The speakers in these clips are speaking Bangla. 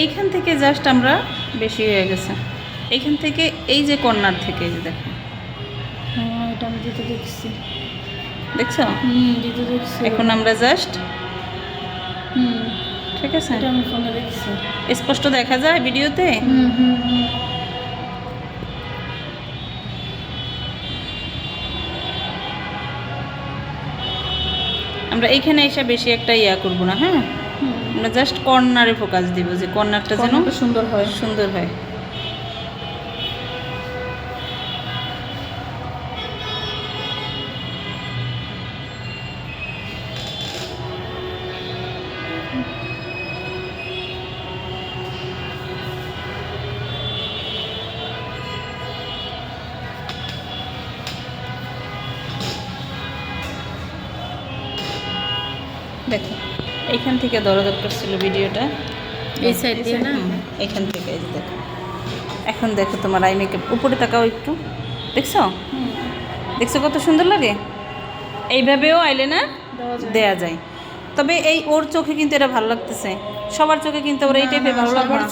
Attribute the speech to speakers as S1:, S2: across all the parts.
S1: এইখান থেকে জাস্ট আমরা বেশি হয়ে গেছে, এইখান থেকে এই যে কর্নার থেকে এই যে দেখো,
S2: হ্যাঁ এটা আমি দিতে দেখছি।
S1: দেখছো?
S2: দিতে দেখছি।
S1: এখন আমরা জাস্ট,
S2: হুম
S1: ঠিক আছে,
S2: এটা আমি ফোনে দেখছি।
S1: স্পষ্ট দেখা যায় ভিডিওতে। আমরা এইখানে এসে বেশি একটা ইয়া করব না, হ্যাঁ, আমরা জাস্ট কর্নারে ফোকাস দিব, যে কর্নারটা যেন
S2: সুন্দর হয়।
S1: সুন্দর হয়। দেখো এইখান থেকে ধরা দরকার ছিল ভিডিওটা,
S2: এই সাইড দিয়ে না?
S1: এখান থেকে এই যে দেখো। এখন দেখো তোমার আই মেকআপ, উপরে তাকাও একটু, দেখছো? দেখছো কত সুন্দর লাগে? এইভাবেও আইলাইনার দেয়া যায়, তবে এই ওর চোখে কিন্তু এটা ভালো লাগতেছে, সবার চোখে কিন্তু ওর এই টাইপের ভালো লাগবে না,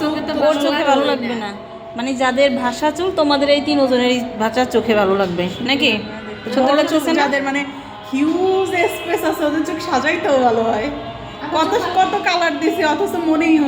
S1: ওর চোখে ভালো লাগবে না। মানে যাদের ভাষা চুল, তোমাদের এই 3 ওজনের এই ভাষার চোখে ভালো লাগবে নাকি? সুন্দর লাগতেছে না?
S3: যাদের মানে হিউজ স্পেস আছে ওদের চোখ সাজাইতেও ভালো হয়। কত কত কালার দিছি অথচ মনেই হয়